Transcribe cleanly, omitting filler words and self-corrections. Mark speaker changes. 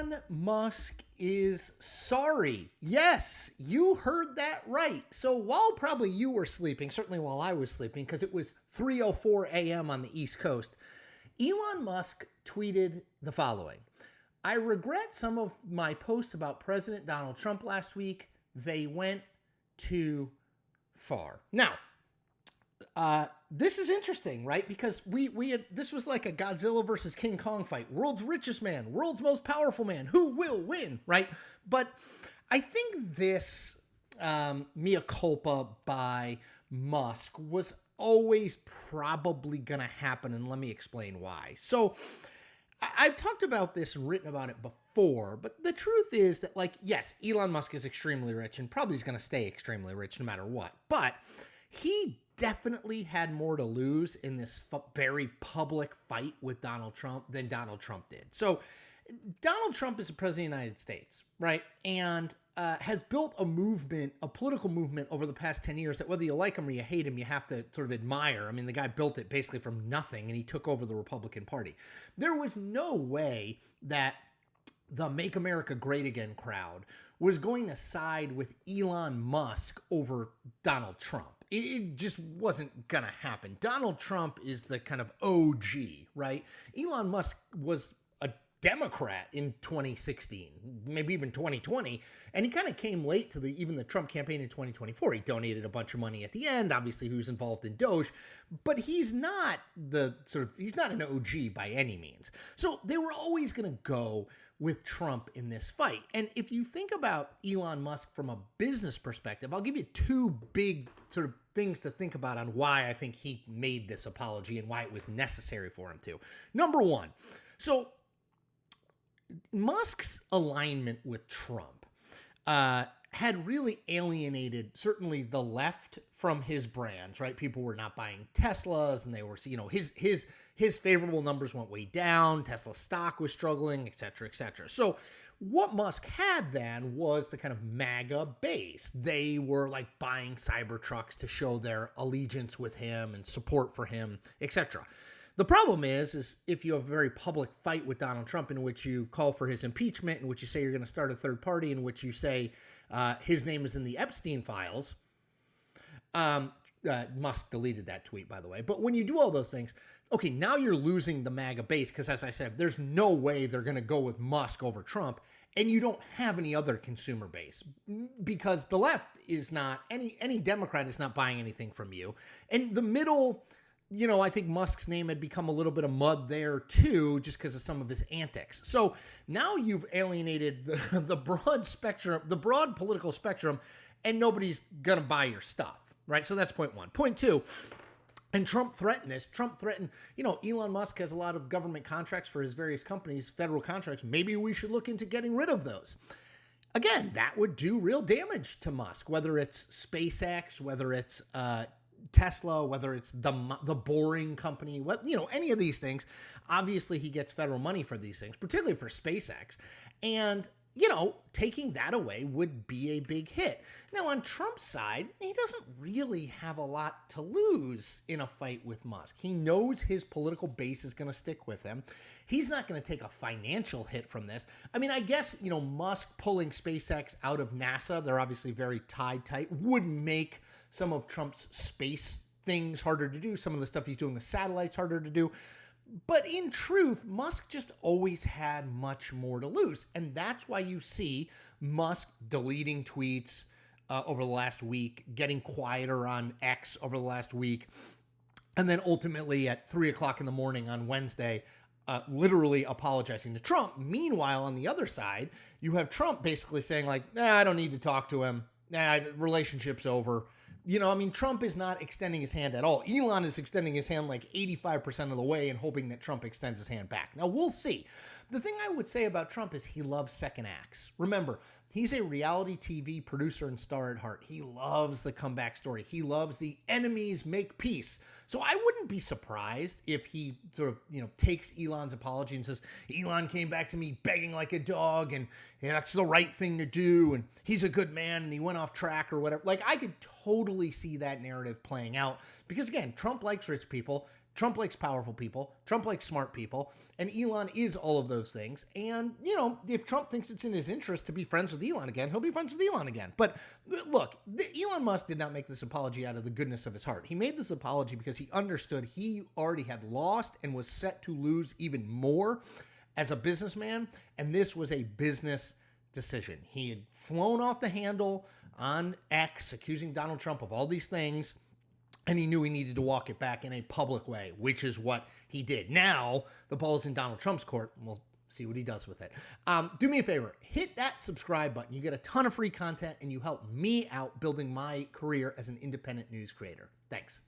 Speaker 1: Elon Musk is sorry. Yes, you heard that right. So while probably you were sleeping, certainly while I was sleeping, because it was 3:04 a.m. on the East Coast, Elon Musk tweeted the following. I regret some of my posts about President Donald Trump last week. They went too far. Now, this is interesting, right? Because this was like a Godzilla versus King Kong fight. World's richest man, world's most powerful man. Who will win, right? But I think this mea culpa by Musk was always probably going to happen, and let me explain why. So I've talked about this and written about it before, but the truth is that, like, yes, Elon Musk is extremely rich and probably is going to stay extremely rich no matter what, but he definitely had more to lose in this very public fight with Donald Trump than Donald Trump did. So Donald Trump is the president of the United States, right? And has built a movement, a political movement over the past 10 years that whether you like him or you hate him, you have to sort of admire. I mean, the guy built it basically from nothing and he took over the Republican Party. There was no way that the Make America Great Again crowd was going to side with Elon Musk over Donald Trump. It just wasn't going to happen. Donald Trump is the kind of OG, right? Elon Musk was a Democrat in 2016, maybe even 2020, and he kind of came late to even the Trump campaign in 2024. He donated a bunch of money at the end. Obviously, he was involved in Doge, but he's not he's not an OG by any means. So they were always going to go with Trump in this fight. And if you think about Elon Musk from a business perspective, I'll give you two big sort of things to think about on why I think he made this apology and why it was necessary for him to. Number one, so Musk's alignment with Trump had really alienated certainly the left from his brands, right? People were not buying Teslas and they were, his favorable numbers went way down. Tesla stock was struggling, et cetera, et cetera. So what Musk had then was the kind of MAGA base. They were like buying Cybertrucks to show their allegiance with him and support for him, et cetera. The problem is if you have a very public fight with Donald Trump in which you call for his impeachment, in which you say you're going to start a third party, in which you say his name is in the Epstein files. Musk deleted that tweet, by the way. But when you do all those things, okay, now you're losing the MAGA base because, as I said, there's no way they're going to go with Musk over Trump, and you don't have any other consumer base because the left is not, any Democrat is not buying anything from you. And the middle, I think Musk's name had become a little bit of mud there too, just because of some of his antics. So now you've alienated the broad spectrum, the broad political spectrum, and nobody's going to buy your stuff, right? So that's point one. Point two, and Trump threatened this. Trump threatened, Elon Musk has a lot of government contracts for his various companies, federal contracts. Maybe we should look into getting rid of those. Again, that would do real damage to Musk, whether it's SpaceX, whether it's Tesla, whether it's the Boring Company, any of these things. Obviously, he gets federal money for these things, particularly for SpaceX. And, taking that away would be a big hit. Now, on Trump's side, he doesn't really have a lot to lose in a fight with Musk. He knows his political base is going to stick with him. He's not going to take a financial hit from this. I mean, I guess, Musk pulling SpaceX out of NASA, they're obviously very tied tight, would make some of Trump's space things harder to do. Some of the stuff he's doing with satellites harder to do. But in truth, Musk just always had much more to lose. And that's why you see Musk deleting tweets over the last week, getting quieter on X over the last week, and then ultimately at 3 o'clock in the morning on Wednesday, literally apologizing to Trump. Meanwhile, on the other side, you have Trump basically saying like, I don't need to talk to him. Relationship's over. Trump is not extending his hand at all. Elon is extending his hand like 85% of the way and hoping that Trump extends his hand back. Now, we'll see. The thing I would say about Trump is he loves second acts. Remember, he's a reality TV producer and star at heart. He loves the comeback story. He loves the enemies make peace. So I wouldn't be surprised if he sort of, takes Elon's apology and says, Elon came back to me begging like a dog and that's the right thing to do. And he's a good man and he went off track or whatever. Like I could totally see that narrative playing out because again, Trump likes rich people. Trump likes powerful people. Trump likes smart people. And Elon is all of those things. And, you know, if Trump thinks it's in his interest to be friends with Elon again, he'll be friends with Elon again. But look, Elon Musk did not make this apology out of the goodness of his heart. He made this apology because he understood he already had lost and was set to lose even more as a businessman. And this was a business decision. He had flown off the handle on X, accusing Donald Trump of all these things. And he knew he needed to walk it back in a public way, which is what he did. Now, the ball is in Donald Trump's court, and we'll see what he does with it. Do me a favor, hit that subscribe button. You get a ton of free content, and you help me out building my career as an independent news creator. Thanks.